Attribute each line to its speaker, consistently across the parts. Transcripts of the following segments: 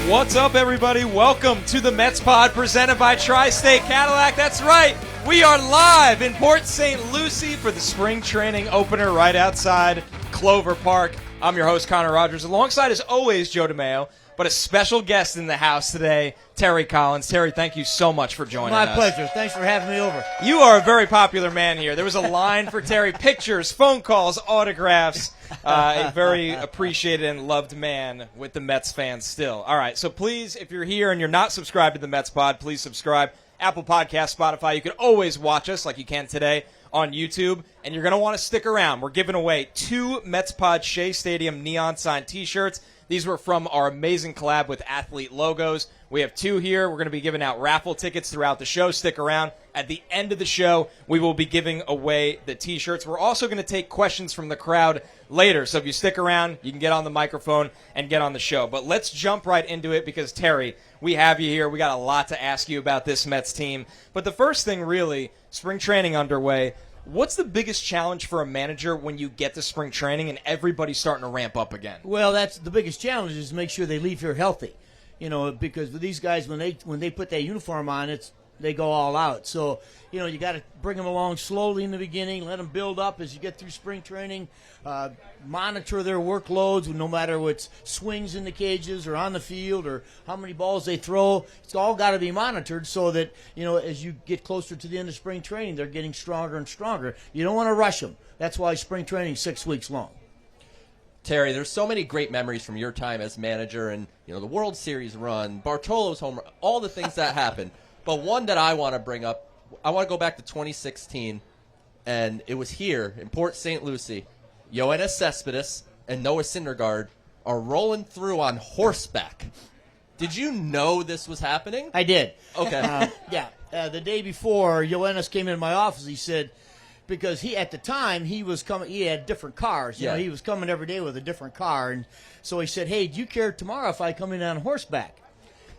Speaker 1: What's up, everybody? Welcome to the Mets Pod presented by Tri-State Cadillac. That's right. We are live in Port St. Lucie for the spring training opener right outside Clover Park. I'm your host, Connor Rogers, alongside, as always, Joe DeMeo, but a special guest in the house today, Terry Collins. Terry, thank you so much for joining us.
Speaker 2: My pleasure. Thanks for having me over.
Speaker 1: You are a very popular man here. There was a line for Terry, pictures, phone calls, autographs. A very appreciated and loved man with the Mets fans still. All right, so please, if you're here and you're not subscribed to the Mets Pod, please subscribe. Apple Podcast, Spotify. You can always watch us like you can today on YouTube, and you're going to want to stick around. We're giving away 2 Mets Pod Shea Stadium neon signed T-shirts. These were from our amazing collab with Athlete Logos. We have 2 here. We're going to be giving out raffle tickets throughout the show. Stick around. At the end of the show, we will be giving away the T-shirts. We're also going to take questions from the crowd later. So if you stick around, you can get on the microphone and get on the show. But let's jump right into it because, Terry, we have you here. We got a lot to ask you about this Mets team. But the first thing, really, spring training underway. What's the biggest challenge for a manager when you get to spring training and everybody's starting to ramp up again?
Speaker 2: Well, that's the biggest challenge is to make sure they leave here healthy. You know, because with these guys, when they put that uniform on, they go all out. So, you know, you got to bring them along slowly in the beginning, let them build up as you get through spring training, monitor their workloads, no matter what's swings in the cages or on the field or how many balls they throw. It's all got to be monitored so that, you know, as you get closer to the end of spring training, they're getting stronger and stronger. You don't want to rush them. That's why spring training is 6 weeks long.
Speaker 3: Terry, there's so many great memories from your time as manager and, you know, the World Series run, Bartolo's home run, all the things that happened. But one that I want to bring up, I want to go back to 2016, and it was here in Port St. Lucie. Yoenis Cespedes and Noah Syndergaard are rolling through on horseback. Did you know this was happening?
Speaker 2: I did.
Speaker 3: Okay.
Speaker 2: The day before, Yoenis came in my office. He said, because at the time he was coming, he had different cars. You know, he was coming every day with a different car, and so he said, "Hey, do you care tomorrow if I come in on horseback?"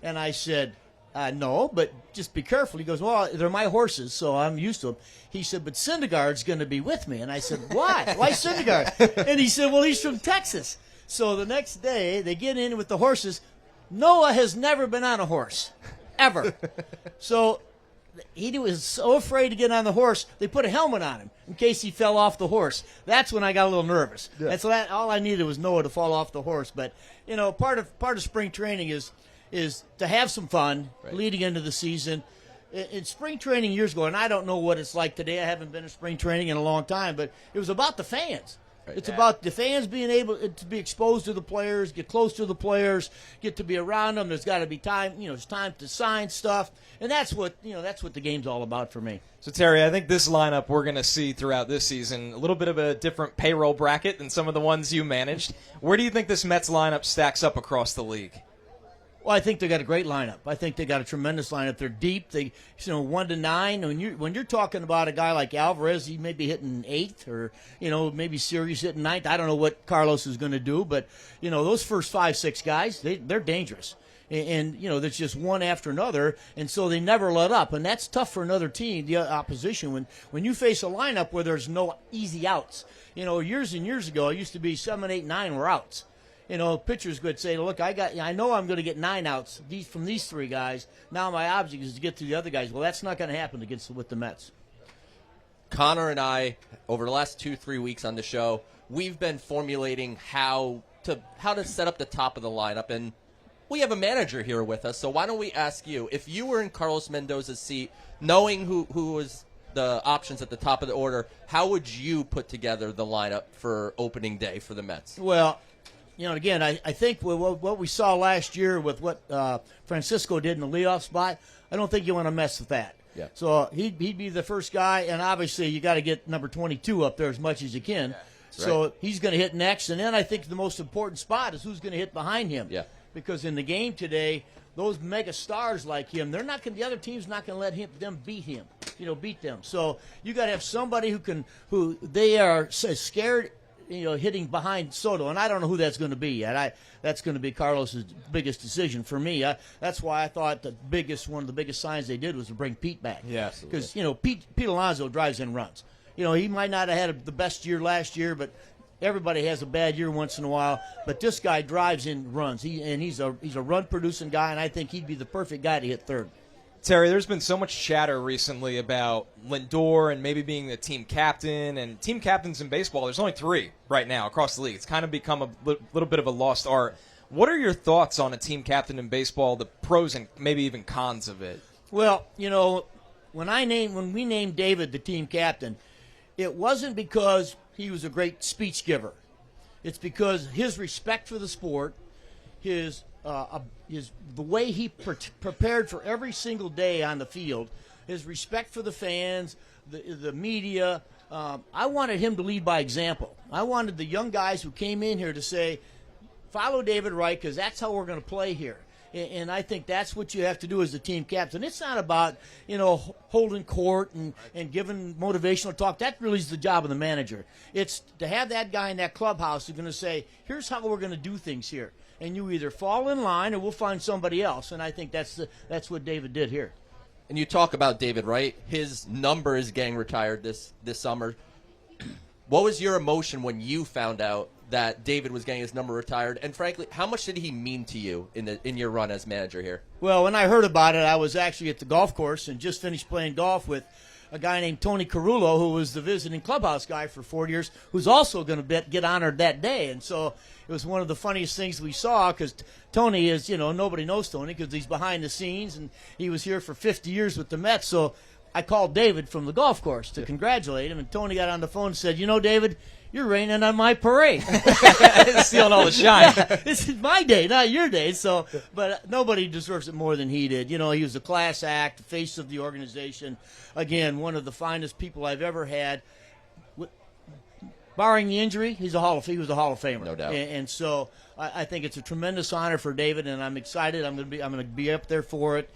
Speaker 2: And I said, "No, but just be careful." He goes, "Well, they're my horses, so I'm used to them." He said, "But Syndergaard's going to be with me," and I said, "Why? Why Syndergaard?" And he said, "Well, he's from Texas." So the next day they get in with the horses. Noah has never been on a horse, ever. So he was so afraid to get on the horse, they put a helmet on him in case he fell off the horse. That's when I got a little nervous. Yeah. And so all I needed was Noah to fall off the horse. But, you know, part of spring training is to have some fun leading into the season. In spring training years ago, and I don't know what it's like today. I haven't been in spring training in a long time, but it was about the fans. It's about the fans being able to be exposed to the players, get close to the players, get to be around them. There's got to be time, you know, it's time to sign stuff, and that's what the game's all about for me.
Speaker 1: So, Terry, I think this lineup we're going to see throughout this season a little bit of a different payroll bracket than some of the ones you managed. Where do you think this Mets lineup stacks up across the league?
Speaker 2: Well, I think they got a great lineup. I think they got a tremendous lineup. They're deep. They, 1 to 9. When you're talking about a guy like Alvarez, he may be hitting 8th, or maybe Sirius hitting 9th. I don't know what Carlos is going to do, but those first 5, 6 guys, they're dangerous. And there's just one after another, and so they never let up. And that's tough for another team, the opposition, when you face a lineup where there's no easy outs. Years and years ago, it used to be 7, 8, 9 were outs. Pitchers would say, "Look, I know I'm going to get 9 outs from these 3 guys. Now my object is to get to the other guys." Well, that's not going to happen with the Mets.
Speaker 3: Connor and I, over the last 2-3 weeks on the show, we've been formulating how to set up the top of the lineup, and we have a manager here with us. So why don't we ask you, if you were in Carlos Mendoza's seat, knowing who was the options at the top of the order, how would you put together the lineup for opening day for the Mets?
Speaker 2: Well, again, I think what we saw last year with what Francisco did in the leadoff spot, I don't think you want to mess with that.
Speaker 3: Yeah.
Speaker 2: So he'd be the first guy, and obviously you got to get number 22 up there as much as you can. Yeah. So he's going to hit next, and then I think the most important spot is who's going to hit behind him.
Speaker 3: Yeah.
Speaker 2: Because in the game today, those mega stars like him, the other team's not going to let them beat them. So you got to have somebody who they are scared, hitting behind Soto, and I don't know who that's going to be yet. That's going to be Carlos's biggest decision for me. That's why I thought one of the biggest signs they did was to bring Pete back.
Speaker 3: Yeah,
Speaker 2: because Pete Alonso drives in runs. He might not have had the best year last year, but everybody has a bad year once in a while, but this guy drives in runs. He's a run-producing guy, and I think he'd be the perfect guy to hit third.
Speaker 1: Terry, there's been so much chatter recently about Lindor and maybe being the team captain. And team captains in baseball, there's only 3 right now across the league. It's kind of become a little bit of a lost art. What are your thoughts on a team captain in baseball, the pros and maybe even cons of it?
Speaker 2: Well, when we named David the team captain, it wasn't because he was a great speech giver. It's because his respect for the sport, the way he prepared for every single day on the field, his respect for the fans, the media. I wanted him to lead by example. I wanted the young guys who came in here to say, follow David Wright, because that's how we're going to play here. And I think that's what you have to do as the team captain. It's not about, holding court and giving motivational talk. That really is the job of the manager. It's to have that guy in that clubhouse who's going to say, here's how we're going to do things here. And you either fall in line or we'll find somebody else. And I think that's what David did here.
Speaker 3: And you talk about David Wright. His number is getting retired this summer. What was your emotion when you found out that David was getting his number retired? And frankly, how much did he mean to you in your run as manager here?
Speaker 2: Well, when I heard about it, I was actually at the golf course and just finished playing golf with a guy named Tony Carullo, who was the visiting clubhouse guy for 4 years, who's also going to get honored that day. And so it was one of the funniest things we saw, because Tony is, nobody knows Tony because he's behind the scenes, and he was here for 50 years with the Mets. So I called David from the golf course to congratulate him, and Tony got on the phone and said, David, you're raining on my parade.
Speaker 1: Stealing all the shine.
Speaker 2: This is my day, not your day. So, but nobody deserves it more than he did. He was a class act, face of the organization. Again, one of the finest people I've ever had. Barring the injury, he was a Hall of Famer,
Speaker 3: no doubt.
Speaker 2: And so I think it's a tremendous honor for David, and I'm excited. I'm going to be up there for it.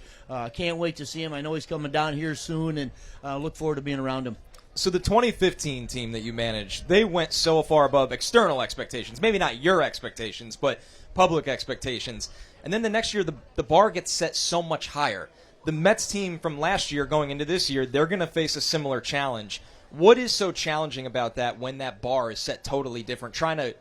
Speaker 2: Can't wait to see him. I know he's coming down here soon, and look forward to being around him.
Speaker 1: So the 2015 team that you managed, they went so far above external expectations. Maybe not your expectations, but public expectations. And then the next year, the bar gets set so much higher. The Mets team from last year going into this year, they're going to face a similar challenge. What is so challenging about that when that bar is set totally different, trying to,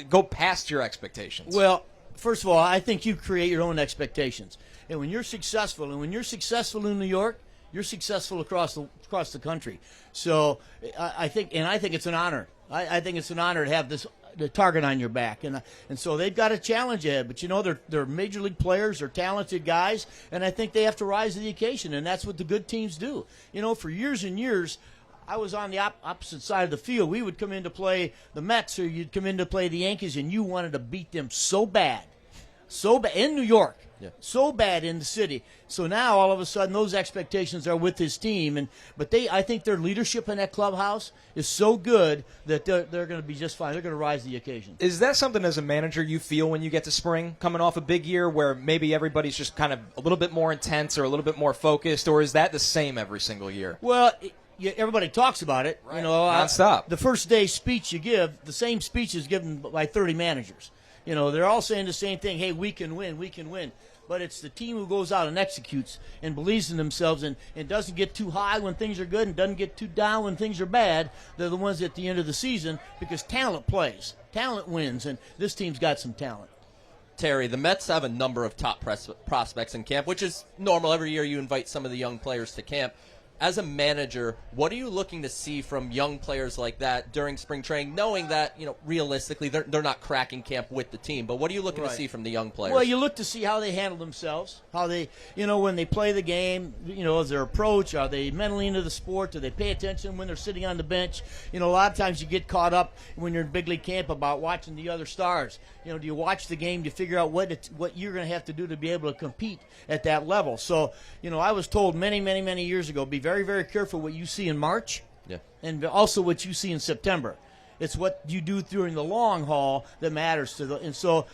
Speaker 1: go past your expectations?
Speaker 2: Well, first of all, I think you create your own expectations. And when you're successful in New York, you're successful across the country. So I think it's an honor. I think it's an honor to have the target on your back, and so they've got a challenge ahead. But they're major league players, they're talented guys, and I think they have to rise to the occasion, and that's what the good teams do. For years and years, I was on the opposite side of the field. We would come in to play the Mets, or you'd come in to play the Yankees, and you wanted to beat them so bad in New York. Yeah. So bad in the city. So now all of a sudden those expectations are with his team, but I think their leadership in that clubhouse is so good that they're going to be just fine. They're going to rise to the occasion.
Speaker 1: Is that something as a manager you feel when you get to spring, coming off a big year where maybe everybody's just kind of a little bit more intense or a little bit more focused, or is that the same every single year?
Speaker 2: Well, everybody talks about it.
Speaker 1: Right. Nonstop.
Speaker 2: The first day speech you give, the same speech is given by 30 managers. They're all saying the same thing. Hey, we can win, we can win. But it's the team who goes out and executes and believes in themselves and doesn't get too high when things are good and doesn't get too down when things are bad. They're the ones at the end of the season, because talent plays. Talent wins, and this team's got some talent.
Speaker 3: Terry, the Mets have a number of top prospects in camp, which is normal. Every year you invite some of the young players to camp. As a manager, what are you looking to see from young players like that during spring training, knowing that, realistically they're not cracking camp with the team, but what are you looking to see from the young players?
Speaker 2: Well, you look to see how they handle themselves, how they, when they play the game, is their approach, are they mentally into the sport, do they pay attention when they're sitting on the bench? A lot of times you get caught up when you're in big league camp about watching the other stars. Do you watch the game? Do you figure out what you're going to have to do to be able to compete at that level? So, I was told many, many, many years ago, be very, very careful what you see in March, and also what you see in September. It's what you do during the long haul that matters and so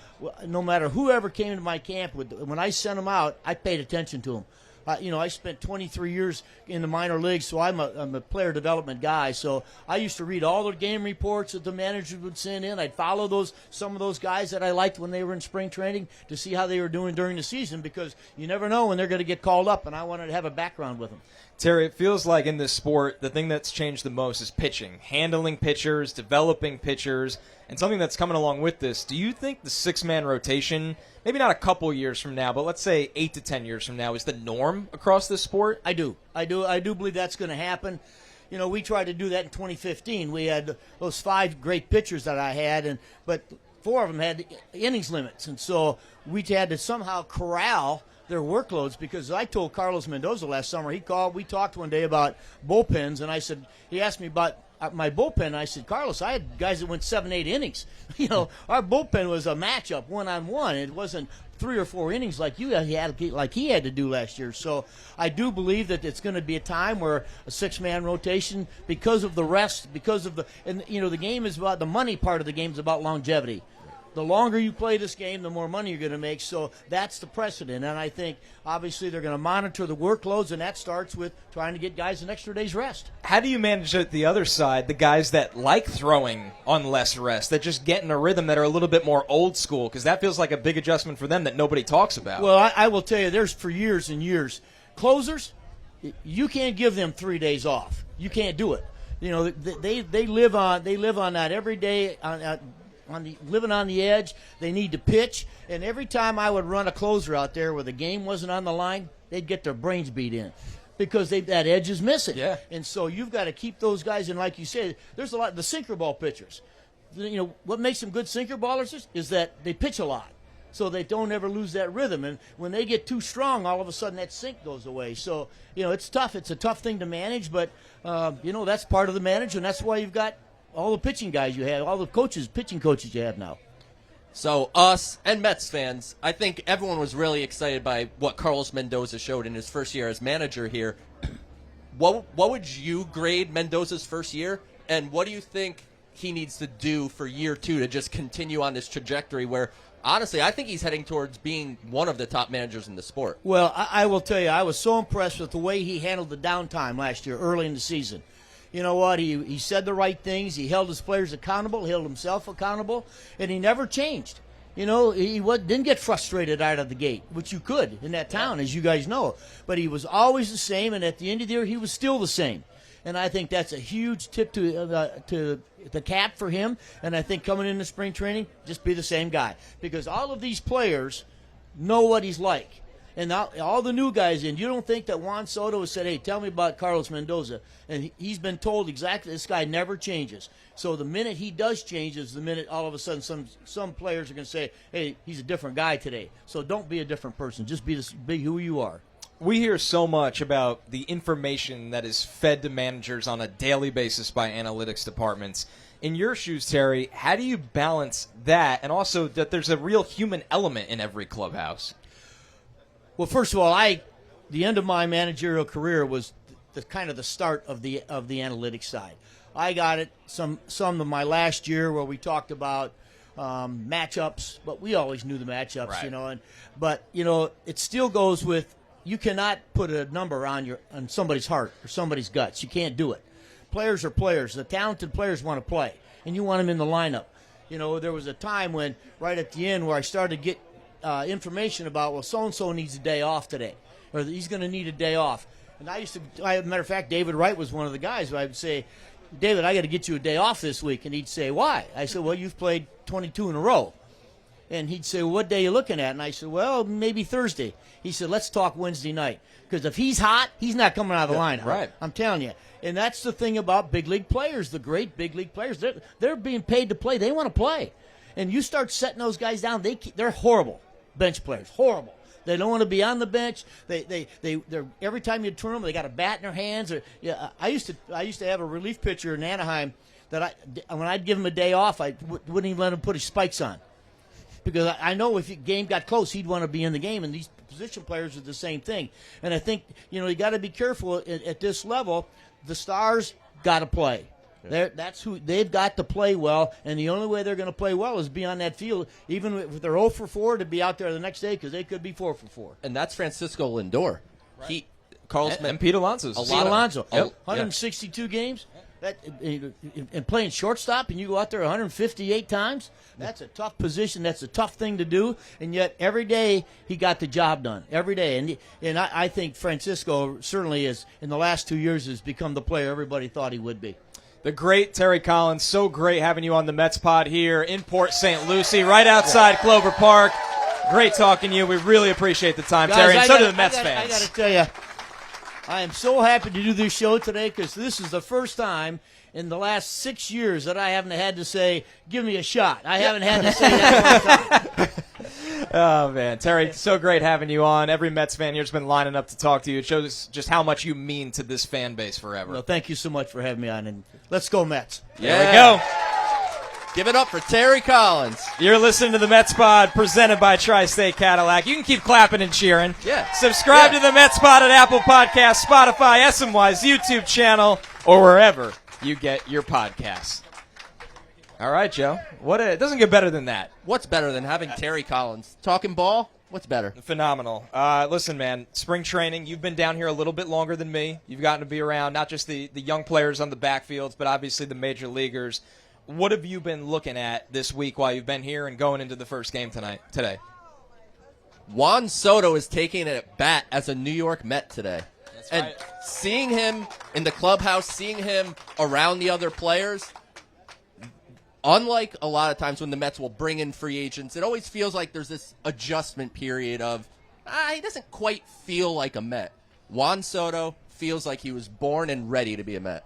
Speaker 2: no matter whoever came into my camp, when I sent them out, I paid attention to them. I spent 23 years in the minor leagues, so I'm a player development guy. So I used to read all the game reports that the managers would send in. I'd follow some of those guys that I liked when they were in spring training to see how they were doing during the season, because you never know when they're going to get called up, and I wanted to have a background with them.
Speaker 1: Terry, it feels like in this sport, the thing that's changed the most is pitching, handling pitchers, developing pitchers, and something that's coming along with this. Do you think the six-man rotation, maybe not a couple years from now, but let's say 8 to 10 years from now, is the norm across this sport?
Speaker 2: I do believe that's going to happen. You know, we tried to do that in 2015. We had those 5 great pitchers that I had, but 4 of them had innings limits, and so we had to somehow corral their workloads, because I told Carlos Mendoza last summer, he called, we talked one day about bullpens, and I said, he asked me about my bullpen, and I said, Carlos, I had guys that went 7-8 innings. You know, our bullpen was a matchup one-on-one. It wasn't 3 or 4 innings like he had to do last year. So I do believe that it's going to be a time where a 6-man rotation, because of the rest, because of the game is about, the money part of the game is about longevity. The longer you play this game, the more money you're going to make. So that's the precedent. And I think, obviously, they're going to monitor the workloads, and that starts with trying to get guys an extra day's rest.
Speaker 1: How do you manage at the other side, the guys that like throwing on less rest, that just get in a rhythm, that are a little bit more old school? Because that feels like a big adjustment for them that nobody talks about.
Speaker 2: Well, I will tell you, there's for years and years, closers, you can't give them 3 days off. You can't do it. You know, they live on that every day, living on the edge. They need to pitch, and every time I would run a closer out there where the game wasn't on the line, they'd get their brains beat in because that edge is missing.
Speaker 1: Yeah.
Speaker 2: And so you've got to keep those guys. And like you said, there's a lot the sinker ball pitchers. You know what makes them good sinker ballers is that they pitch a lot, so they don't ever lose that rhythm. And when they get too strong, all of a sudden that sink goes away. So you know it's tough. It's a tough thing to manage, but you know that's part of the manager, and that's why you've got all the pitching guys you have, all the pitching coaches you have now.
Speaker 3: So us and Mets fans, I think everyone was really excited by what Carlos Mendoza showed in his first year as manager here. What would you grade Mendoza's first year, and what do you think he needs to do for year 2 to just continue on this trajectory where, honestly, I think he's heading towards being one of the top managers in the sport?
Speaker 2: Well, I will tell you, I was so impressed with the way he handled the downtime last year, early in the season. You know what? He said the right things. He held his players accountable, held himself accountable, and he never changed. You know, he didn't get frustrated out of the gate, which you could in that town, as you guys know. But he was always the same, and at the end of the year, he was still the same. And I think that's a huge tip to the cap for him. And I think coming into spring training, just be the same guy. Because all of these players know what he's like. And all the new guys in, you don't think that Juan Soto has said, hey, tell me about Carlos Mendoza. And he's been told exactly this guy never changes. So the minute he does change is the minute all of a sudden some players are going to say, hey, he's a different guy today. So don't be a different person. Just be who you are.
Speaker 1: We hear so much about the information that is fed to managers on a daily basis by analytics departments. In your shoes, Terry, how do you balance that and also that there's a real human element in every clubhouse?
Speaker 2: Well, first of all, the end of my managerial career was the kind of the start of the analytics side. I got it some of my last year where we talked about matchups, but we always knew the matchups,
Speaker 1: right.
Speaker 2: You know. But you know, it still goes with you cannot put a number on somebody's heart or somebody's guts. You can't do it. Players are players. The talented players want to play, and you want them in the lineup. You know, there was a time when right at the end where I started to get information about, well, so-and-so needs a day off today, or he's going to need a day off. And as a matter of fact, David Wright was one of the guys who I would say, David, I got to get you a day off this week. And he'd say, why? I said, well, you've played 22 in a row. And he'd say, well, what day are you looking at? And I said, well, maybe Thursday. He said, let's talk Wednesday night. Because if he's hot, he's not coming out of the lineup.
Speaker 1: Right.
Speaker 2: I'm telling you. And that's the thing about big league players, the great big league players. They're being paid to play. They want to play. And you start setting those guys down, they're horrible. Bench players, horrible. They don't want to be on the bench. They're every time you turn them, they got a bat in their hands. I used to have a relief pitcher in Anaheim that when I'd give him a day off, I wouldn't even let him put his spikes on, because I know if the game got close, he'd want to be in the game. And these position players are the same thing. And I think you got to be careful at this level. The stars got to play. That's who they've got to play well, and the only way they're going to play well is be on that field, even if they're 0 for 4, to be out there the next day, because they could be 4 for 4.
Speaker 3: And that's Francisco Lindor.
Speaker 1: Right. And Pete Alonso.
Speaker 2: Pete Alonso,
Speaker 1: Yep.
Speaker 2: 162 games. And playing shortstop, and you go out there 158 times, that's a tough position. That's a tough thing to do. And yet every day he got the job done, every day. And I think Francisco certainly is, in the last 2 years, has become the player everybody thought he would be.
Speaker 1: The great Terry Collins. So great having you on the Mets pod here in Port St. Lucie, right outside Clover Park. Great talking to you. We really appreciate the time,
Speaker 2: Guys,
Speaker 1: Terry, and so do the Mets fans.
Speaker 2: I got to tell you, I am so happy to do this show today because this is the first time in the last 6 years that I haven't had to say, give me a shot. I haven't had to say that one time.
Speaker 1: Oh, man. Terry, so great having you on. Every Mets fan here has been lining up to talk to you. It shows just how much you mean to this fan base forever.
Speaker 2: Well, thank you so much for having me on, and let's go Mets.
Speaker 1: There we go.
Speaker 3: Give it up for Terry Collins.
Speaker 1: You're listening to the Mets Pod, presented by Tri-State Cadillac. You can keep clapping and cheering.
Speaker 3: Yeah.
Speaker 1: Subscribe to the Mets Pod at Apple Podcasts, Spotify, SNY's YouTube channel, or wherever you get your podcasts. All right, Joe. It doesn't get better than that.
Speaker 3: What's better than having Terry Collins talking ball? What's better?
Speaker 1: Phenomenal. Listen, man, spring training, you've been down here a little bit longer than me. You've gotten to be around not just the young players on the backfields, but obviously the major leaguers. What have you been looking at this week while you've been here and going into the first game today?
Speaker 3: Juan Soto is taking it at bat as a New York Met today.
Speaker 1: That's
Speaker 3: and
Speaker 1: right.
Speaker 3: Seeing him in the clubhouse, seeing him around the other players, unlike a lot of times when the Mets will bring in free agents, it always feels like there's this adjustment period of, he doesn't quite feel like a Met. Juan Soto feels like he was born and ready to be a Met.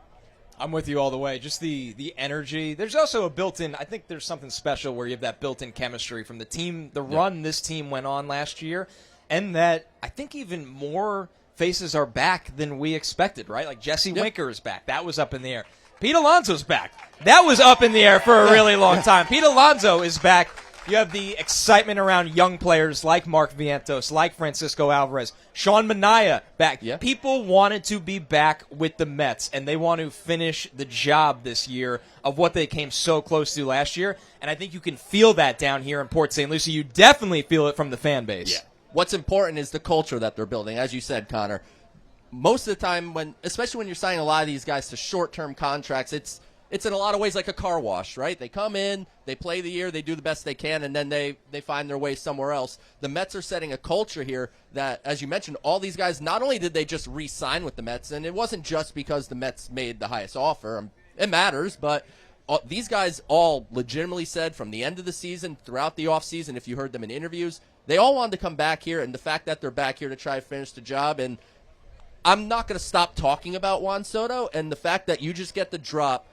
Speaker 1: I'm with you all the way. Just the energy. There's also a built-in, I think there's something special where you have that built-in chemistry from the team, the run this team went on last year, and that I think even more faces are back than we expected, right? Like Jesse Winker is back. That was up in the air. Pete Alonso's back. That was up in the air for a really long time. Pete Alonso is back. You have the excitement around young players like Mark Vientos, like Francisco Alvarez, Sean Manaea back.
Speaker 3: Yeah.
Speaker 1: People wanted to be back with the Mets, and they want to finish the job this year of what they came so close to last year. And I think you can feel that down here in Port St. Lucie. You definitely feel it from the fan base.
Speaker 3: Yeah. What's important is the culture that they're building. As you said, Connor, most of the time, especially when you're signing a lot of these guys to short-term contracts, it's in a lot of ways like a car wash, right? They come in, they play the year, they do the best they can, and then they find their way somewhere else. The Mets are setting a culture here that, as you mentioned, all these guys, not only did they just re-sign with the Mets, and it wasn't just because the Mets made the highest offer. It matters, but these guys all legitimately said from the end of the season, throughout the offseason, if you heard them in interviews, they all wanted to come back here, and the fact that they're back here to try to finish the job, and I'm not going to stop talking about Juan Soto, and the fact that you just get to drop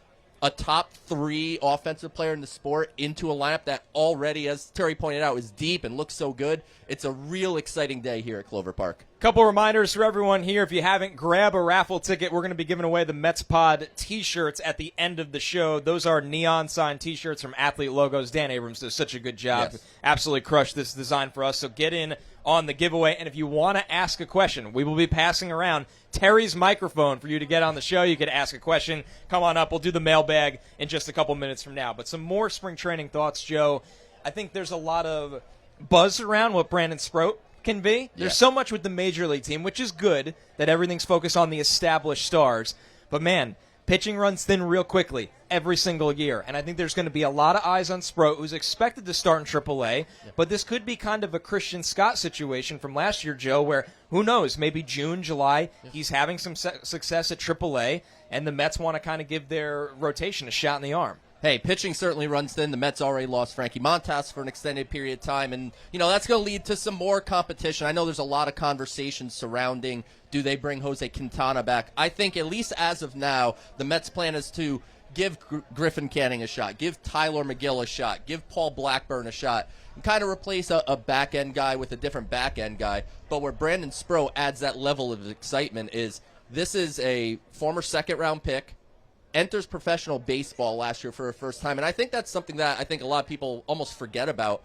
Speaker 3: a top 3 offensive player in the sport into a lineup that already, as Terry pointed out, is deep and looks so good. It's a real exciting day here at Clover Park.
Speaker 1: Couple reminders for everyone here. If you haven't, grab a raffle ticket. We're going to be giving away the Mets Pod T-shirts at the end of the show. Those are neon sign T-shirts from Athlete Logos. Dan Abrams does such a good job.
Speaker 3: Yes.
Speaker 1: Absolutely crushed this design for us. So get in on the giveaway. And if you want to ask a question, we will be passing around Terry's microphone for you to get on the show. You could ask a question. Come on up. We'll do the mailbag in just a couple minutes from now. But some more spring training thoughts, Joe. I think there's a lot of buzz around what Brandon Sproat can be. There's so much with the Major League team, which is good that everything's focused on the established stars. But, man, pitching runs thin real quickly every single year. And I think there's going to be a lot of eyes on Sproat, who's expected to start in AAA. But this could be kind of a Christian Scott situation from last year, Joe, where who knows, maybe June, July, he's having some success at AAA, and the Mets want to kind of give their rotation a shot in the arm.
Speaker 3: Hey, pitching certainly runs thin. The Mets already lost Frankie Montas for an extended period of time, and that's going to lead to some more competition. I know there's a lot of conversation surrounding, do they bring Jose Quintana back? I think at least as of now, the Mets' plan is to give Griffin Canning a shot, give Tyler McGill a shot, give Paul Blackburn a shot, and kind of replace a back-end guy with a different back-end guy. But where Brandon Sproat adds that level of excitement is this is a former second-round pick, enters professional baseball last year for the first time, and I think that's something that I think a lot of people almost forget about.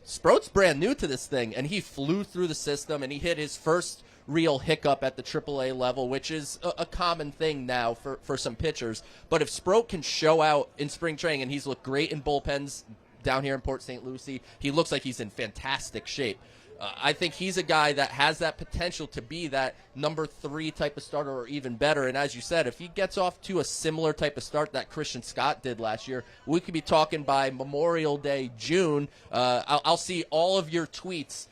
Speaker 3: Sproat's brand new to this thing, and he flew through the system, and he hit his first real hiccup at the AAA level, which is a common thing now for some pitchers. But if Sproat can show out in spring training, and he's looked great in bullpens down here in Port St. Lucie, he looks like he's in fantastic shape. I think he's a guy that has that potential to be that number 3 type of starter or even better. And as you said, if he gets off to a similar type of start that Christian Scott did last year, we could be talking by Memorial Day, June. I'll see all of your tweets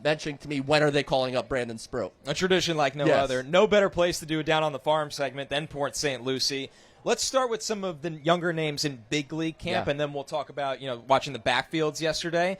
Speaker 3: mentioning to me, when are they calling up Brandon Sproat?
Speaker 1: A tradition like no other. No better place to do it down on the farm segment than Port St. Lucie. Let's start with some of the younger names in big league camp, and then we'll talk about, watching the backfields yesterday.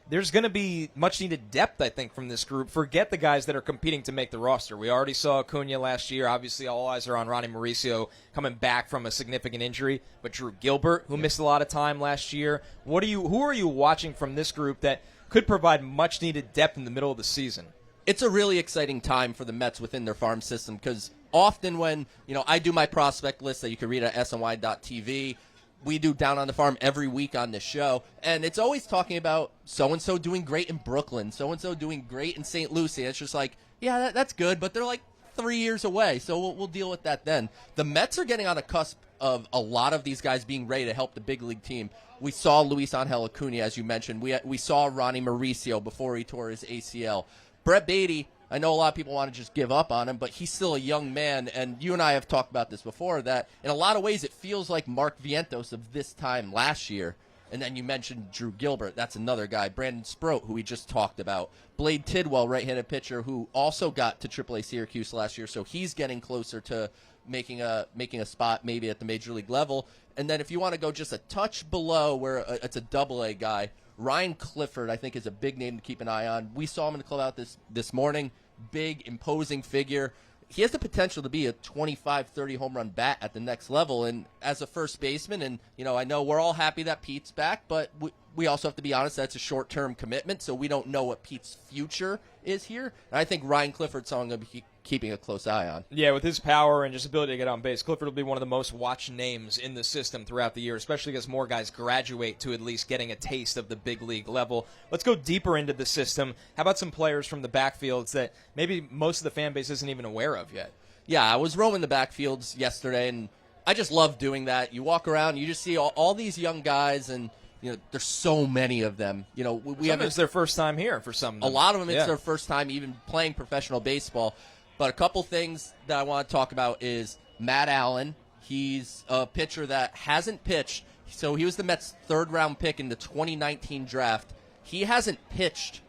Speaker 1: There's going to be much-needed depth, I think, from this group. Forget the guys that are competing to make the roster. We already saw Acuna last year. Obviously, all eyes are on Ronny Mauricio coming back from a significant injury. But Drew Gilbert, who missed a lot of time last year. Who are you watching from this group that could provide much-needed depth in the middle of the season?
Speaker 3: It's a really exciting time for the Mets within their farm system because often when, I do my prospect list that you can read at SNY.TV, we do Down on the Farm every week on this show, and it's always talking about so-and-so doing great in Brooklyn, so-and-so doing great in St. Lucie. It's just like, yeah, that's good, but they're like 3 years away, so we'll deal with that then. The Mets are getting on the cusp of a lot of these guys being ready to help the big league team. We saw Luis Angel Acuna, as you mentioned. We saw Ronny Mauricio before he tore his ACL. Brett Beatty, I know a lot of people want to just give up on him, but he's still a young man, and you and I have talked about this before, that in a lot of ways it feels like Mark Vientos of this time last year. And then you mentioned Drew Gilbert. That's another guy. Brandon Sproat, who we just talked about. Blade Tidwell, right-handed pitcher, who also got to AAA Syracuse last year, so he's getting closer to making a spot maybe at the major league level. And then if you want to go just a touch below where it's a double-A guy, Ryan Clifford, I think, is a big name to keep an eye on. We saw him in the clubhouse this morning. Big, imposing figure. He has the potential to be a 25, 30 home run bat at the next level. And as a first baseman, and, I know we're all happy that Pete's back, but we also have to be honest, that's a short-term commitment, so we don't know what Pete's future is here. And I think Ryan Clifford's someone I'm going to be keeping a close eye on.
Speaker 1: Yeah, with his power and just ability to get on base, Clifford will be one of the most watched names in the system throughout the year, especially as more guys graduate to at least getting a taste of the big league level. Let's go deeper into the system. How about some players from the backfields that maybe most of the fan base isn't even aware of yet?
Speaker 3: Yeah, I was roaming the backfields yesterday, and I just love doing that. You walk around, you just see all these young guys, and there's so many of them. We have
Speaker 1: it's their first time here for some of them.
Speaker 3: A lot of them, it's their first time even playing professional baseball. But a couple things that I want to talk about is Matt Allan. He's a pitcher that hasn't pitched. So he was the Mets' third-round pick in the 2019 draft. He hasn't pitched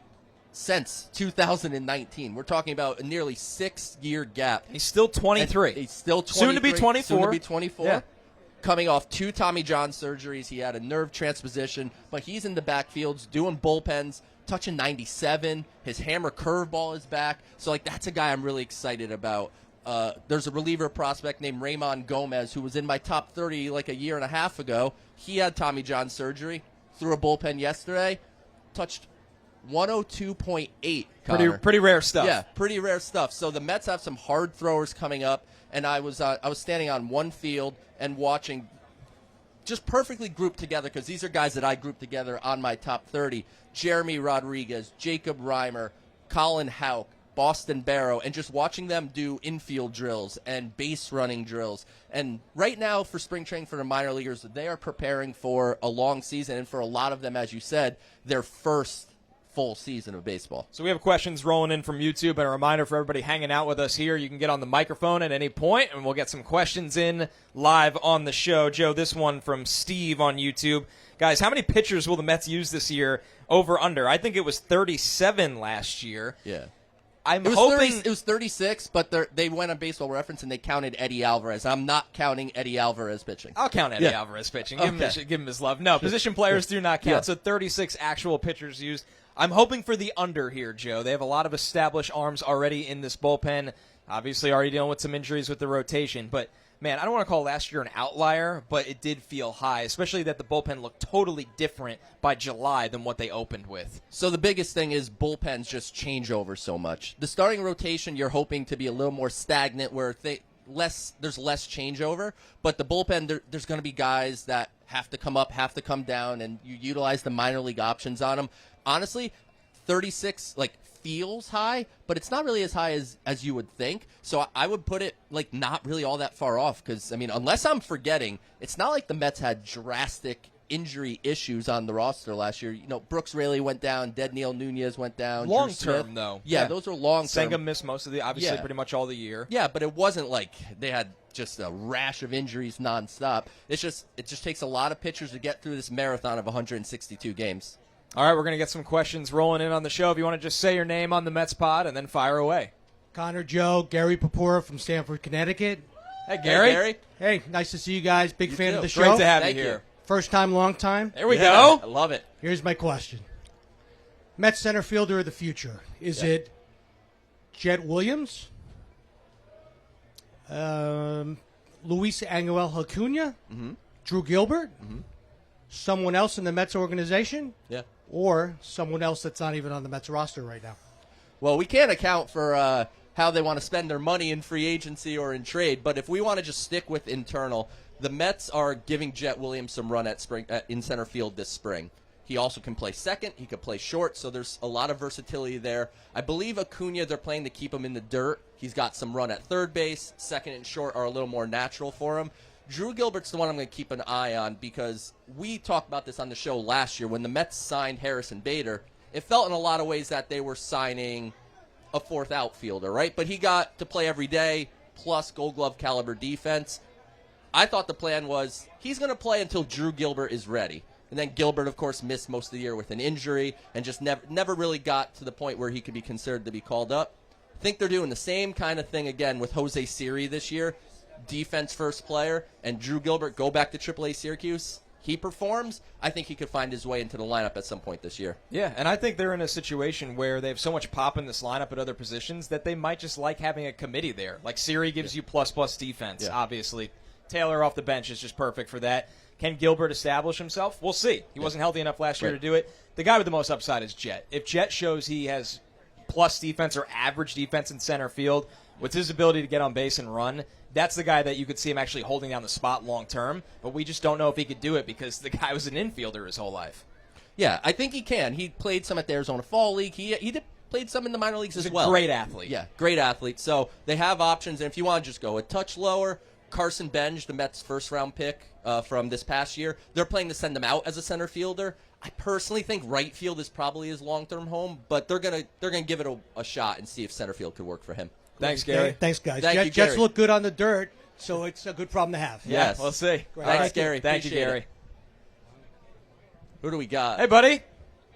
Speaker 3: since 2019. We're talking about a nearly 6-year gap.
Speaker 1: He's still 23.
Speaker 3: He's still 23.
Speaker 1: Soon to be 24.
Speaker 3: Soon to be 24.
Speaker 1: Yeah.
Speaker 3: Coming off 2 Tommy John surgeries. He had a nerve transposition. But he's in the backfields doing bullpens, touching 97. His hammer curveball is back. So, that's a guy I'm really excited about. There's a reliever prospect named Raymond Gomez who was in my top 30 a year and a half ago. He had Tommy John surgery, threw a bullpen yesterday, touched 102.8.
Speaker 1: Pretty rare stuff.
Speaker 3: Yeah, pretty rare stuff. So the Mets have some hard throwers coming up, and I was standing on one field and watching just perfectly grouped together, because these are guys that I grouped together on my top 30. Jeremy Rodriguez, Jacob Reimer, Colin Houck, Boston Barrow, and just watching them do infield drills and base running drills. And right now for spring training for the minor leaguers, they are preparing for a long season, and for a lot of them, as you said, their first full season of baseball.
Speaker 1: So we have questions rolling in from YouTube, and a reminder for everybody hanging out with us here, you can get on the microphone at any point, and we'll get some questions in live on the show. Joe, this one from Steve on YouTube. Guys, how many pitchers will the Mets use this year, over under? I think it was 37 last year.
Speaker 3: Yeah.
Speaker 1: I'm hoping
Speaker 3: it was 36, but they went on Baseball Reference and they counted Eddie Alvarez. I'm not counting Eddie Alvarez pitching.
Speaker 1: I'll count Eddie Alvarez pitching. Give him his love. No, position players do not count. Yeah. So 36 actual pitchers used. I'm hoping for the under here, Joe. They have a lot of established arms already in this bullpen. Obviously already dealing with some injuries with the rotation. But, man, I don't want to call last year an outlier, but it did feel high, especially that the bullpen looked totally different by July than what they opened with.
Speaker 3: So the biggest thing is bullpens just change over so much. The starting rotation, you're hoping to be a little more stagnant, where there's less changeover. But the bullpen, there's going to be guys that have to come up, have to come down, and you utilize the minor league options on them. Honestly, 36 feels high, but it's not really as high as you would think. So I would put it not really all that far off, because unless I'm forgetting, it's not like the Mets had drastic injury issues on the roster last year. You know, Brooks Raley went down, Deadneil Nunez went down.
Speaker 1: Long
Speaker 3: Drew Smith.
Speaker 1: term, though.
Speaker 3: Yeah, those are long term.
Speaker 1: Senga missed most of obviously pretty much all the year.
Speaker 3: Yeah, but it wasn't like they had just a rash of injuries nonstop. It just takes a lot of pitchers to get through this marathon of 162 games.
Speaker 1: All right, we're going to get some questions rolling in on the show. If you want to just say your name on the Mets pod and then fire away.
Speaker 4: Connor Joe, Gary Papora from Stamford, Connecticut.
Speaker 1: Hey, Gary.
Speaker 3: Hey, Gary.
Speaker 4: Hey, nice to see you guys. Big fan
Speaker 3: too.
Speaker 4: of the show.
Speaker 1: Great to have
Speaker 3: Thank
Speaker 1: you
Speaker 3: you.
Speaker 1: here.
Speaker 4: First time, long time.
Speaker 1: There we
Speaker 3: I
Speaker 1: go.
Speaker 3: love it.
Speaker 4: Here's my question. Mets center fielder of the future. Is it Jet Williams? Luis Angel Acuna? Drew Gilbert? Someone else in the Mets organization?
Speaker 3: Yeah.
Speaker 4: Or someone else that's not even on the Mets roster right now?
Speaker 3: Well, we can't account for how they want to spend their money in free agency or in trade, but if we want to just stick with internal, the Mets are giving Jet Williams some run in center field this spring. He also can play second. He could play short, so there's a lot of versatility there. I believe Acuna, they're playing to keep him in the dirt. He's got some run at third base. Second and short are a little more natural for him. Drew Gilbert's the one I'm going to keep an eye on because we talked about this on the show last year. When the Mets signed Harrison Bader, it felt in a lot of ways that they were signing a fourth outfielder, right? But he got to play every day, plus Gold Glove caliber defense. I thought the plan was he's going to play until Drew Gilbert is ready. And then Gilbert, of course, missed most of the year with an injury and just never really got to the point where he could be considered to be called up. I think they're doing the same kind of thing again with Jose Siri this year. Defense first player, and Drew Gilbert go back to AAA Syracuse. He performs. I think he could find his way into the lineup at some point this year.
Speaker 1: Yeah, and I think they're in a situation where they have so much pop in this lineup at other positions that they might just like having a committee there. Like Siri gives you plus defense, obviously. Taylor off the bench is just perfect for that. Can Gilbert establish himself? We'll see. He wasn't healthy enough last year to do it. The guy with the most upside is Jet. If Jet shows he has plus defense or average defense in center field with his ability to get on base and run, that's the guy that you could see him actually holding down the spot long term. But we just don't know if he could do it because the guy was an infielder his whole life.
Speaker 3: Yeah, I think he can. He played some at the Arizona Fall League. He played some in the minor leagues as well.
Speaker 1: He's a great athlete.
Speaker 3: Yeah, great athlete. So they have options. And if you want to just go a touch lower, Carson Benj, the Mets' first-round pick from this past year, they're planning to send him out as a center fielder. I personally think right field is probably his long-term home, but they're gonna give it a shot and see if center field could work for him.
Speaker 1: Thanks, Gary.
Speaker 4: Thanks, guys.
Speaker 3: Thank you,
Speaker 4: Jets
Speaker 3: Gary.
Speaker 4: look good on the dirt, so it's a good problem to have.
Speaker 1: Yeah,
Speaker 3: Yes.
Speaker 1: we'll see.
Speaker 4: Great.
Speaker 3: Thanks, Gary.
Speaker 1: Thank you,
Speaker 3: Appreciate
Speaker 1: Gary.
Speaker 3: it. Who do we got?
Speaker 1: Hey, buddy.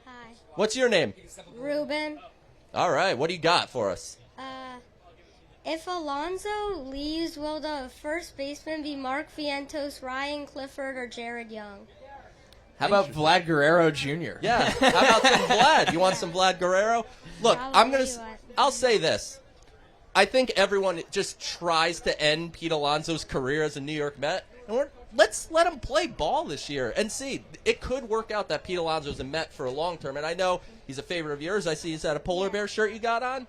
Speaker 5: Hi.
Speaker 3: What's your name?
Speaker 5: Ruben.
Speaker 3: All right, what do you got for us?
Speaker 5: If Alonso leaves, will the first baseman be Mark Vientos, Ryan Clifford, or Jared Young?
Speaker 1: How about Vlad Guerrero Jr.?
Speaker 3: Yeah, how about some Vlad? You want some Vlad Guerrero? Look,
Speaker 5: Probably
Speaker 3: I'll say this. I think everyone just tries to end Pete Alonso's career as a New York Met. And let's let him play ball this year and see. It could work out that Pete Alonso's a Met for a long term. And I know he's a favorite of yours. I see he's had a Polar Bear shirt you got on.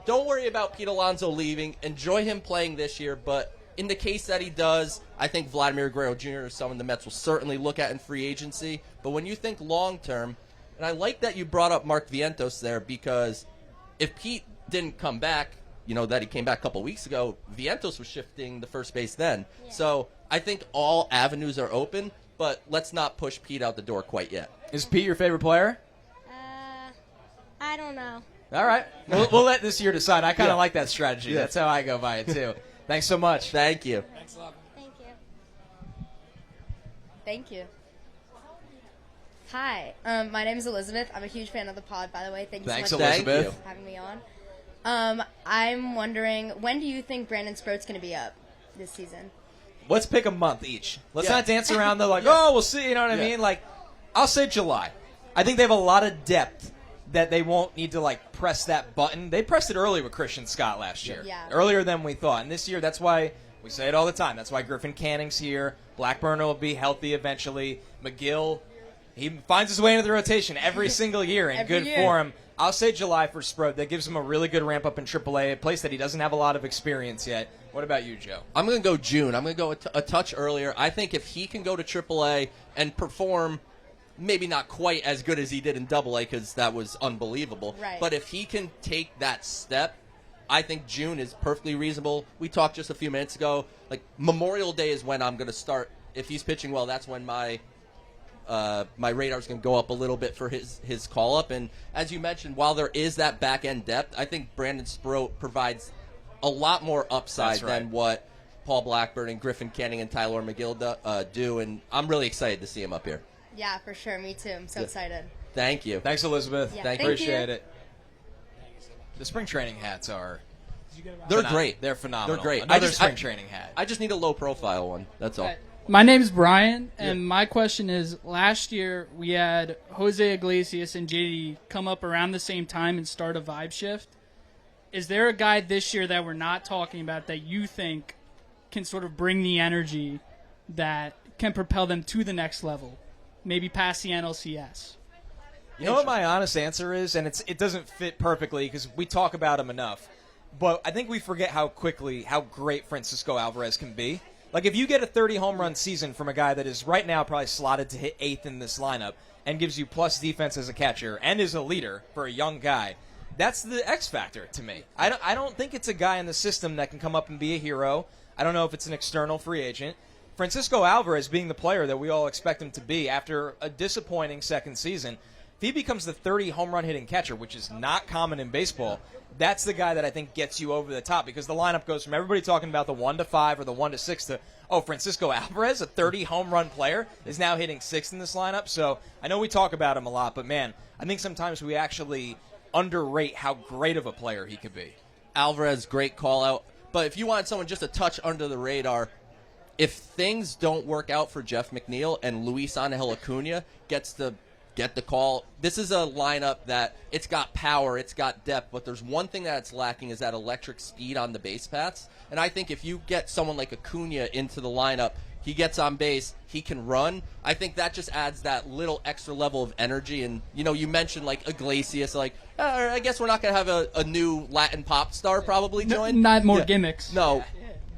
Speaker 3: Don't worry about Pete Alonso leaving. Enjoy him playing this year. But in the case that he does, I think Vladimir Guerrero Jr. is someone the Mets will certainly look at in free agency. But when you think long term, and I like that you brought up Mark Vientos there because if Pete didn't come back, that he came back a couple weeks ago, Vientos was shifting the first base then. Yeah. So I think all avenues are open, but let's not push Pete out the door quite yet.
Speaker 1: Is Pete your favorite player?
Speaker 5: I don't know.
Speaker 1: All right. We'll let this year decide. I kind of like that strategy. Yeah. That's how I go by it, too. Thanks so much.
Speaker 3: Thank you.
Speaker 5: Thanks a lot. Thank you.
Speaker 6: Thank you. Hi, my name is Elizabeth. I'm a huge fan of the pod, by the way. Thank you
Speaker 1: Thanks,
Speaker 6: so much
Speaker 1: Elizabeth.
Speaker 6: for having me on. I'm wondering, when do you think Brandon Sproat's going to be up this season?
Speaker 1: Let's pick a month each. Let's not dance around the we'll see, you know what I mean? I'll say July. I think they have a lot of depth that they won't need to, press that button. They pressed it early with Christian Scott last year.
Speaker 6: Yeah.
Speaker 1: Earlier than we thought. And this year, that's why we say it all the time. That's why Griffin Canning's here. Blackburn will be healthy eventually. McGill, he finds his way into the rotation every single year in good form. I'll say July for Sproat. That gives him a really good ramp-up in AAA, a place that he doesn't have a lot of experience yet. What about you, Joe?
Speaker 3: I'm going to go June. I'm going to go a touch earlier. I think if he can go to AAA and perform maybe not quite as good as he did in AA because that was unbelievable.
Speaker 6: Right.
Speaker 3: But if he can take that step, I think June is perfectly reasonable. We talked just a few minutes ago. Memorial Day is when I'm going to start. If he's pitching well, that's when my my radar's going to go up a little bit for his call-up. And as you mentioned, while there is that back-end depth, I think Brandon Sproat provides a lot more upside than what Paul Blackburn and Griffin Canning and Tyler McGill do. And I'm really excited to see him up here.
Speaker 6: Yeah, for sure. Me too. I'm so excited.
Speaker 3: Thank you.
Speaker 1: Thanks, Elizabeth.
Speaker 6: Yeah,
Speaker 3: thank you.
Speaker 1: Appreciate it. The spring training hats are...
Speaker 3: They're great.
Speaker 1: They're phenomenal.
Speaker 3: They're great.
Speaker 1: Another spring training hat.
Speaker 3: I just need a low-profile one. That's all.
Speaker 7: My name's Brian, and my question is, last year we had Jose Iglesias and JD come up around the same time and start a vibe shift. Is there a guy this year that we're not talking about that you think can sort of bring the energy that can propel them to the next level, maybe past the NLCS?
Speaker 1: You know what my honest answer is, and it doesn't fit perfectly because we talk about him enough, but I think we forget how great Francisco Alvarez can be. Like, if you get a 30 home run season from a guy that is right now probably slotted to hit 8th in this lineup and gives you plus defense as a catcher and is a leader for a young guy, that's the X factor to me. I don't think it's a guy in the system that can come up and be a hero. I don't know if it's an external free agent. Francisco Alvarez being the player that we all expect him to be after a disappointing second season, if he becomes the 30 home run hitting catcher, which is not common in baseball, that's the guy that I think gets you over the top because the lineup goes from everybody talking about the 1 to 5 or the 1 to 6 to, Francisco Alvarez, a 30 home run player, is now hitting 6th in this lineup. So I know we talk about him a lot, but man, I think sometimes we actually underrate how great of a player he could be.
Speaker 3: Alvarez, great call out. But if you want someone just a touch under the radar, if things don't work out for Jeff McNeil and Luis Angel Acuna gets the call, this is a lineup that it's got power, it's got depth, but there's one thing that's lacking is that electric speed on the base paths. And I think if you get someone like Acuna into the lineup, he gets on base, he can run. I think that just adds that little extra level of energy. And, you mentioned like Iglesias, like, I guess we're not going to have a new Latin pop star probably join.
Speaker 7: Not more gimmicks.
Speaker 3: No.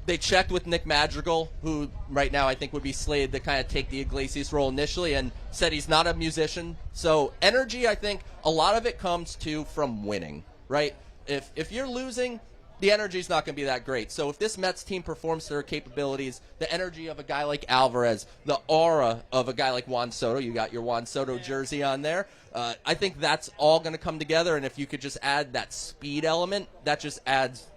Speaker 3: They checked with Nick Madrigal, who right now I think would be slated to kind of take the Iglesias role initially, and said he's not a musician. So energy, I think, a lot of it comes from winning, right? If you're losing, the energy's not going to be that great. So if this Mets team performs to their capabilities, the energy of a guy like Alvarez, the aura of a guy like Juan Soto, you got your Juan Soto jersey on there, I think that's all going to come together. And if you could just add that speed element, that just adds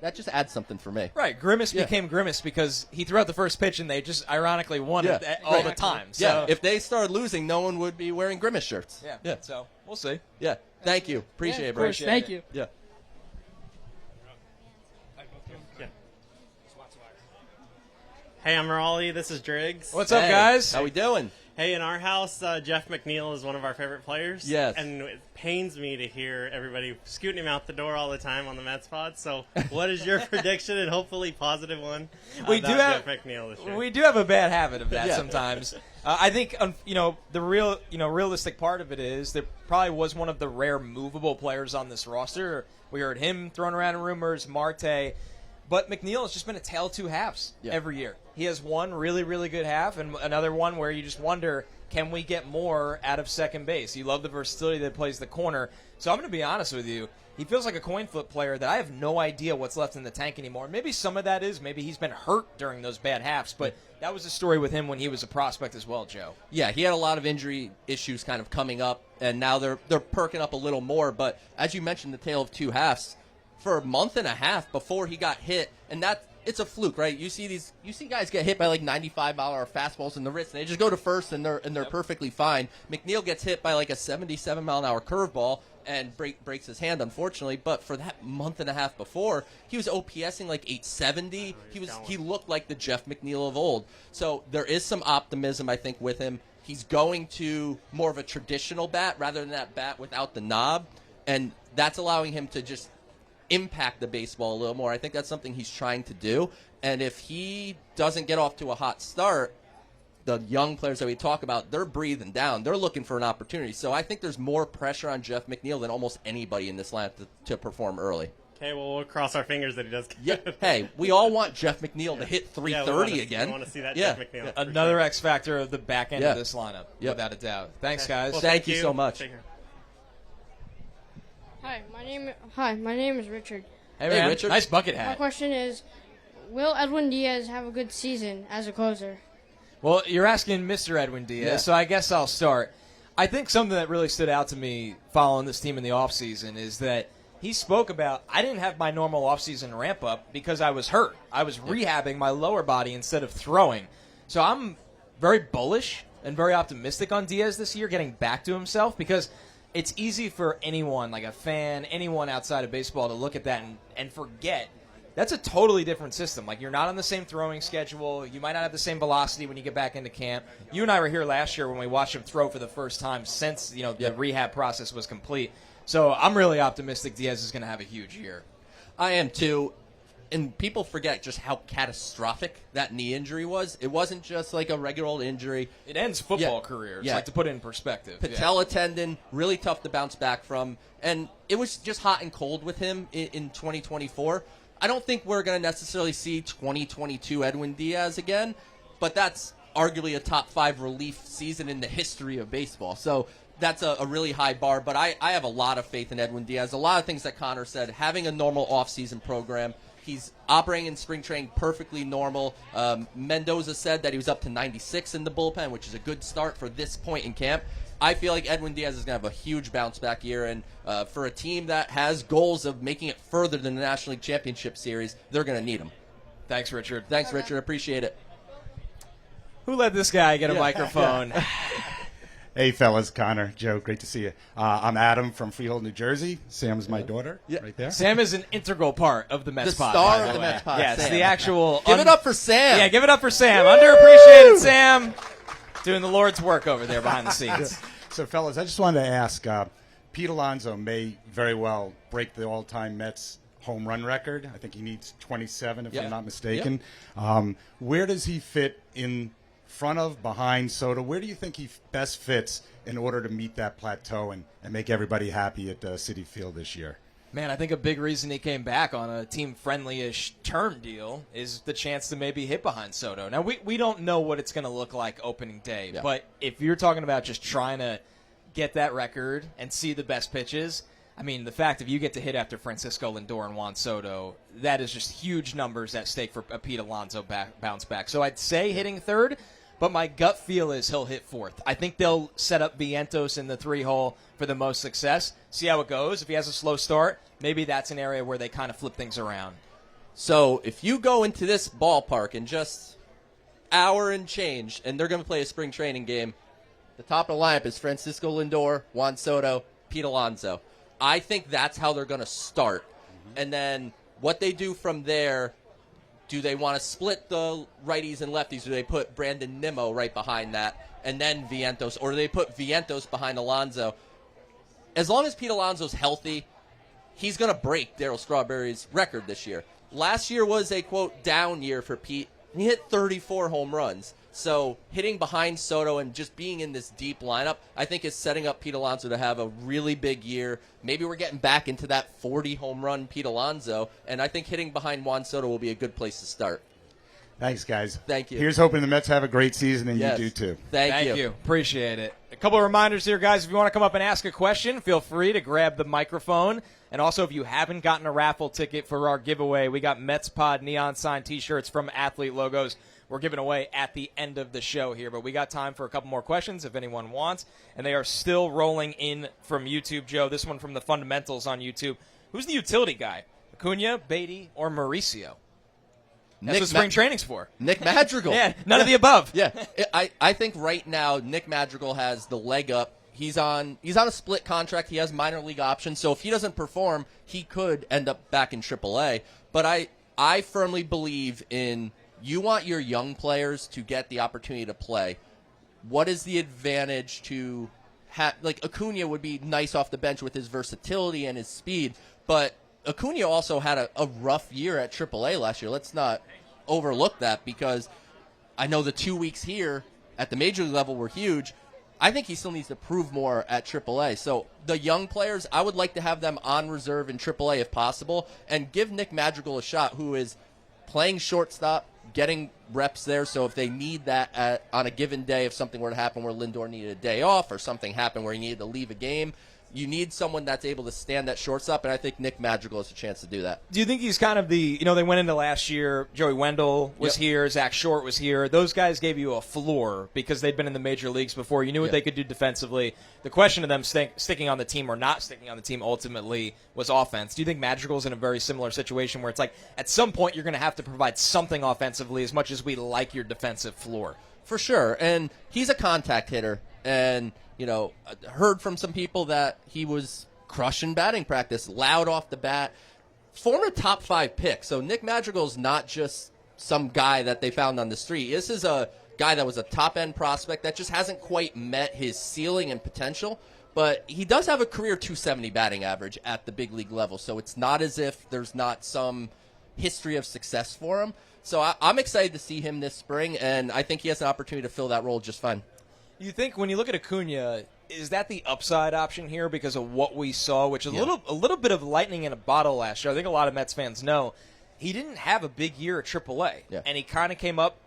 Speaker 3: something for me.
Speaker 1: Right, Grimace became Grimace because he threw out the first pitch and they just ironically won it all the time. So.
Speaker 3: Yeah, if they started losing, no one would be wearing Grimace shirts.
Speaker 1: Yeah. So we'll see.
Speaker 3: Yeah, thank you. Appreciate it, bro.
Speaker 7: Thank you.
Speaker 3: Yeah.
Speaker 8: Hey, I'm Raleigh. This is Driggs.
Speaker 1: What's up, guys?
Speaker 3: How we doing?
Speaker 8: Hey, in our house, Jeff McNeil is one of our favorite players.
Speaker 3: Yes.
Speaker 8: And it pains me to hear everybody scooting him out the door all the time on the Mets pod. So what is your prediction, and hopefully positive one,
Speaker 1: we
Speaker 8: about
Speaker 1: do have
Speaker 8: Jeff McNeil this year?
Speaker 1: We do have a bad habit of that sometimes. I think the realistic part of it is there probably was one of the rare movable players on this roster. We heard him thrown around in rumors, Marte. But McNeil has just been a tale of two halves every year. He has one really, really good half and another one where you just wonder, can we get more out of second base? You love the versatility that plays the corner. So I'm going to be honest with you. He feels like a coin flip player that I have no idea what's left in the tank anymore. Maybe some of that is maybe he's been hurt during those bad halves, but that was the story with him when he was a prospect as well, Joe.
Speaker 3: Yeah, he had a lot of injury issues kind of coming up, and now they're perking up a little more. But as you mentioned, the tale of two halves. For a month and a half before he got hit, and it's a fluke, right? You see guys get hit by like 95-mile-an-hour fastballs in the wrist, and they just go to first, and they're perfectly fine. McNeil gets hit by like a 77-mile-an-hour curveball and breaks his hand, unfortunately. But for that month and a half before, he was OPSing like 870. He looked like the Jeff McNeil of old. So there is some optimism, I think, with him. He's going to more of a traditional bat rather than that bat without the knob, and that's allowing him to just impact the baseball a little more. I think that's something he's trying to do. And if he doesn't get off to a hot start, the young players that we talk about, they're breathing down. They're looking for an opportunity. So I think there's more pressure on Jeff McNeil than almost anybody in this lineup to perform early.
Speaker 8: Okay, well, we'll cross our fingers that he does good.
Speaker 3: Yeah. Hey, we all want Jeff McNeil to hit 330 again.
Speaker 8: I want to see that Jeff McNeil.
Speaker 3: Yeah.
Speaker 1: Another X factor of the back end of this lineup, without a doubt. Thanks, guys.
Speaker 8: Well,
Speaker 3: thank you so much.
Speaker 9: Hi, my name is Richard.
Speaker 1: Hey, man.
Speaker 3: Richard.
Speaker 1: Nice bucket
Speaker 9: My
Speaker 1: hat.
Speaker 9: question is, will Edwin Diaz have a good season as a closer?
Speaker 1: Well, you're asking Mr. Edwin Diaz, so I guess I'll start. I think something that really stood out to me following this team in the offseason is that he spoke about, I didn't have my normal offseason ramp up because I was hurt. I was rehabbing my lower body instead of throwing. So I'm very bullish and very optimistic on Diaz this year getting back to himself, because it's easy for anyone, like a fan, anyone outside of baseball, to look at that and forget. That's a totally different system. Like, you're not on the same throwing schedule. You might not have the same velocity when you get back into camp. You and I were here last year when we watched him throw for the first time since the rehab process was complete. So I'm really optimistic Diaz is going to have a huge year.
Speaker 3: I am too. And people forget just how catastrophic that knee injury was. It wasn't just like a regular old injury.
Speaker 1: It ends football careers, like, to put it in perspective.
Speaker 3: Patella tendon, really tough to bounce back from. And it was just hot and cold with him in 2024. I don't think we're going to necessarily see 2022 Edwin Diaz again, but that's arguably a top 5 relief season in the history of baseball. So that's a really high bar, but I have a lot of faith in Edwin Diaz. A lot of things that Connor said, having a normal offseason program. He's operating in spring training perfectly normal. Mendoza said that he was up to 96 in the bullpen, which is a good start for this point in camp. I feel like Edwin Diaz is going to have a huge bounce-back year, and for a team that has goals of making it further than the National League Championship Series, they're going to need him.
Speaker 1: Thanks, Richard.
Speaker 3: Thanks, Richard. Appreciate it.
Speaker 1: Who let this guy get a microphone?
Speaker 10: Hey, fellas, Connor, Joe, great to see you. I'm Adam from Freehold, New Jersey. Sam is my daughter, right there.
Speaker 1: Sam is an integral part of the Mets pod.
Speaker 3: The star of the Mets pod.
Speaker 1: Yes, the actual.
Speaker 3: Give it up for Sam.
Speaker 1: Yeah, give it up for Sam. Underappreciated Sam, doing the Lord's work over there behind the scenes.
Speaker 10: So, fellas, I just wanted to ask, Pete Alonso may very well break the all-time Mets home run record. I think he needs 27, if I'm not mistaken. Where does he fit in front of, behind Soto? Where do you think he best fits in order to meet that plateau and make everybody happy at Citi Field this year?
Speaker 1: Man, I think a big reason he came back on a team-friendly-ish term deal is the chance to maybe hit behind Soto. Now, we don't know what it's going to look like opening day, but if you're talking about just trying to get that record and see the best pitches, I mean, the fact if you get to hit after Francisco Lindor and Juan Soto, that is just huge numbers at stake for a Pete Alonso bounce back. So I'd say hitting third, but my gut feel is he'll hit fourth. I think they'll set up Vientos in the 3-hole for the most success. See how it goes. If he has a slow start, maybe that's an area where they kind of flip things around.
Speaker 3: So if you go into this ballpark in just hour and change, and they're going to play a spring training game, the top of the lineup is Francisco Lindor, Juan Soto, Pete Alonso. I think that's how they're going to start. And then what they do from there, do they want to split the righties and lefties? Do they put Brandon Nimmo right behind that and then Vientos? Or do they put Vientos behind Alonso? As long as Pete Alonso's healthy, he's going to break Darryl Strawberry's record this year. Last year was a, quote, down year for Pete. He hit 34 home runs. So hitting behind Soto and just being in this deep lineup, I think is setting up Pete Alonso to have a really big year. Maybe we're getting back into that 40 home run Pete Alonso, and I think hitting behind Juan Soto will be a good place to start.
Speaker 10: Thanks, guys.
Speaker 3: Thank you.
Speaker 10: Here's hoping the Mets have a great season, and you do too.
Speaker 3: Thank you.
Speaker 1: Appreciate it. A couple of reminders here, guys. If you want to come up and ask a question, feel free to grab the microphone. And also, if you haven't gotten a raffle ticket for our giveaway, we got Mets Pod neon sign T-shirts from Athlete Logos. We're giving away at the end of the show here, but we got time for a couple more questions if anyone wants. And they are still rolling in from YouTube, Joe. This one from the Fundamentals on YouTube. Who's the utility guy? Acuna, Beatty, or Mauricio? That's what spring training's for.
Speaker 3: Nick Madrigal.
Speaker 1: Yeah, none of the above.
Speaker 3: Yeah, I think right now Nick Madrigal has the leg up. He's on a split contract. He has minor league options. So if he doesn't perform, he could end up back in AAA. But I firmly believe in, you want your young players to get the opportunity to play. What is the advantage to have, like, Acuna would be nice off the bench with his versatility and his speed, but Acuna also had a rough year at AAA last year. Let's not overlook that, because I know the 2 weeks here at the major league level were huge. I think he still needs to prove more at AAA. So the young players, I would like to have them on reserve in AAA if possible, and give Nick Madrigal a shot, who is playing shortstop, getting reps there. So if they need that on a given day, if something were to happen where Lindor needed a day off or something happened where he needed to leave a game, you need someone that's able to stand at shortstop, and I think Nick Madrigal has a chance to do that.
Speaker 1: Do you think he's kind of the, they went into last year, Joey Wendell was here, Zach Short was here. Those guys gave you a floor because they'd been in the major leagues before. You knew what they could do defensively. The question of them sticking on the team or not sticking on the team ultimately was offense. Do you think Madrigal's in a very similar situation where it's like at some point you're going to have to provide something offensively as much as we like your defensive floor?
Speaker 3: For sure, and he's a contact hitter, and heard from some people that he was crushing batting practice, loud off the bat. Former top 5 pick. So Nick Madrigal's not just some guy that they found on the street. This is a guy that was a top-end prospect that just hasn't quite met his ceiling and potential. But he does have a career .270 batting average at the big league level. So it's not as if there's not some history of success for him. So I'm excited to see him this spring, and I think he has an opportunity to fill that role just fine.
Speaker 1: You think when you look at Acuna, is that the upside option here because of what we saw, which is a little bit of lightning in a bottle last year? I think a lot of Mets fans know he didn't have a big year at AAA, and he kind of came up,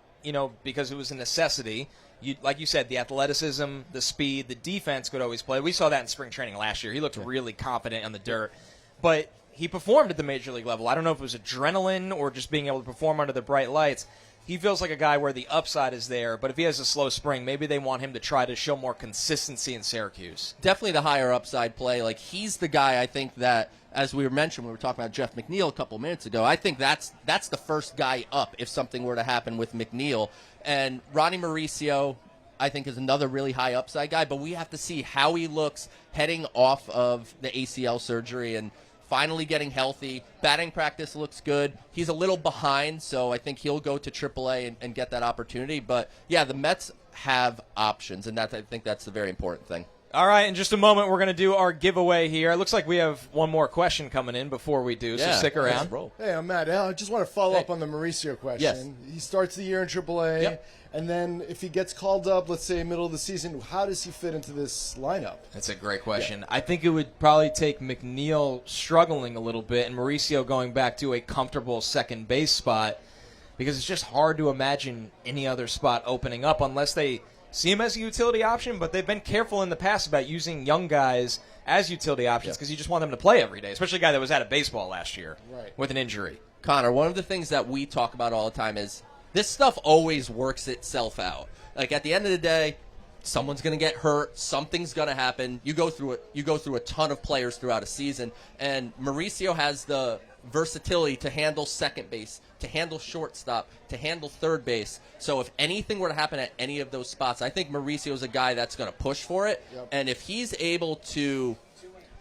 Speaker 1: because it was a necessity. Like you said, the athleticism, the speed, the defense could always play. We saw that in spring training last year. He looked really confident on the dirt, but he performed at the major league level. I don't know if it was adrenaline or just being able to perform under the bright lights. He feels like a guy where the upside is there, but if he has a slow spring, maybe they want him to try to show more consistency in Syracuse.
Speaker 3: Definitely the higher upside play. Like, he's the guy I think that, as we mentioned, we were talking about Jeff McNeil a couple minutes ago, I think that's the first guy up if something were to happen with McNeil. And Ronny Mauricio, I think, is another really high upside guy, but we have to see how he looks heading off of the ACL surgery and finally getting healthy. Batting practice looks good. He's a little behind, so I think he'll go to AAA and get that opportunity. But, yeah, the Mets have options, and I think that's the very important thing.
Speaker 1: All right, in just a moment, we're going to do our giveaway here. It looks like we have one more question coming in before we do, so stick around.
Speaker 11: Hey, I'm Matt Allan. I just want to follow up on the Mauricio question.
Speaker 3: Yes.
Speaker 11: He starts the year in AAA, and then if he gets called up, let's say middle of the season, how does he fit into this lineup?
Speaker 1: That's a great question. I think it would probably take McNeil struggling a little bit and Mauricio going back to a comfortable second base spot because it's just hard to imagine any other spot opening up unless they see him as a utility option, but they've been careful in the past about using young guys as utility options because you just want them to play every day, especially a guy that was out of baseball last year with an injury.
Speaker 3: Connor, one of the things that we talk about all the time is this stuff always works itself out. Like, at the end of the day, someone's going to get hurt, something's going to happen. You go through a ton of players throughout a season, and Mauricio has the versatility to handle second base, to handle shortstop, to handle third base. So if anything were to happen at any of those spots, I think Mauricio's a guy that's going to push for it. And if he's able to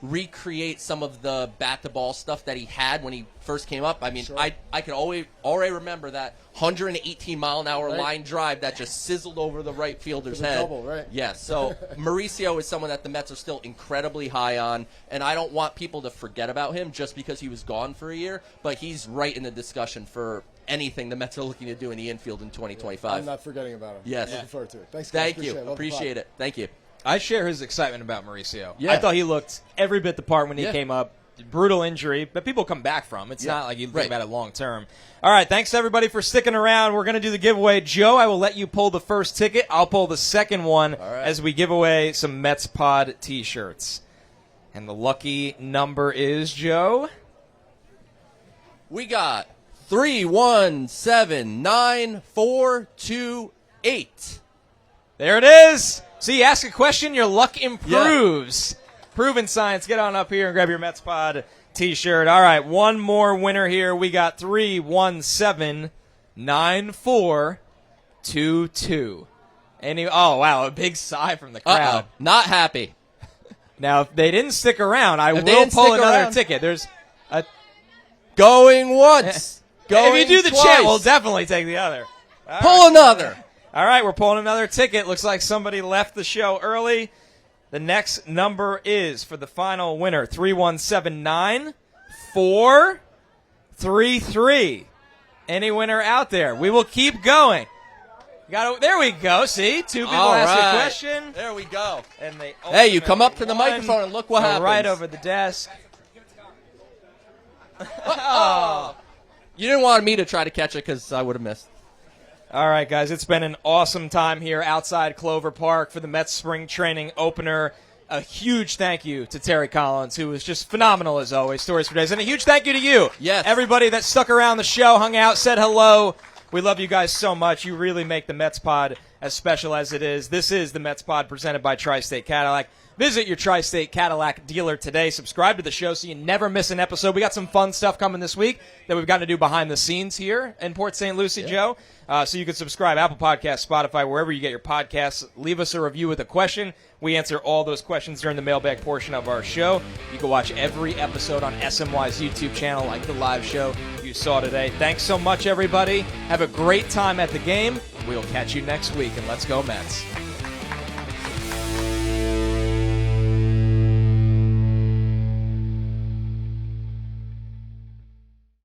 Speaker 3: recreate some of the bat-to-ball stuff that he had when he first came up, I mean, I can already remember that 118-mile-an-hour line drive that just sizzled over the right fielder's head.
Speaker 11: Double,
Speaker 3: Yes, so Mauricio is someone that the Mets are still incredibly high on, and I don't want people to forget about him just because he was gone for a year, but he's right in the discussion for anything the Mets are looking to do in the infield in 2025.
Speaker 11: I'm not forgetting about him.
Speaker 3: Yes.
Speaker 11: Looking forward to it. Thanks, guys.
Speaker 3: Thank you. Appreciate it. Thank you.
Speaker 1: I share his excitement about Mauricio.
Speaker 3: Yeah.
Speaker 1: I thought he looked every bit the part when he came up. Brutal injury, but people come back from. It's not like you think about it long term. All right, thanks everybody for sticking around. We're going to do the giveaway. Joe, I will let you pull the first ticket. I'll pull the second one as we give away some Mets Pod T-shirts. And the lucky number is, Joe?
Speaker 3: We got 31794228.
Speaker 1: There it is. See, ask a question, your luck improves. Proven science. Get on up here and grab your Mets Pod T-shirt. All right, one more winner here. We got 3179422. Oh, wow, a big sigh from the crowd.
Speaker 3: Not happy.
Speaker 1: Now, if they didn't stick around, I will pull another ticket. There's a
Speaker 3: going once.
Speaker 1: If you do the chant, we'll definitely take the other.
Speaker 3: Pull another.
Speaker 1: All right, we're pulling another ticket. Looks like somebody left the show early. The next number is, for the final winner, 3179433. Any winner out there? We will keep going. There we go. See, two people asked a question.
Speaker 3: There we go.
Speaker 1: And they
Speaker 3: you come up to the microphone and look what happens.
Speaker 1: Right over the desk.
Speaker 3: You didn't want me to try to catch it because I would have missed.
Speaker 1: All right, guys, it's been an awesome time here outside Clover Park for the Mets spring training opener. a huge thank you to Terry Collins, who was just phenomenal as always. Stories for Days. And a huge thank you to you.
Speaker 3: Yes.
Speaker 1: Everybody that stuck around the show, hung out, said hello. We love you guys so much. You really make the Mets Pod as special as it is. This is the Mets Pod presented by Tri-State Cadillac. Visit your Tri-State Cadillac dealer today. Subscribe to the show so you never miss an episode. We got some fun stuff coming this week that we've got to do behind the scenes here in Port St. Lucie, Joe. So you can subscribe, Apple Podcasts, Spotify, wherever you get your podcasts. Leave us a review with a question. We answer all those questions during the mailbag portion of our show. You can watch every episode on SNY's YouTube channel, like the live show you saw today. Thanks so much, everybody. Have a great time at the game. We'll catch you next week, and let's go Mets.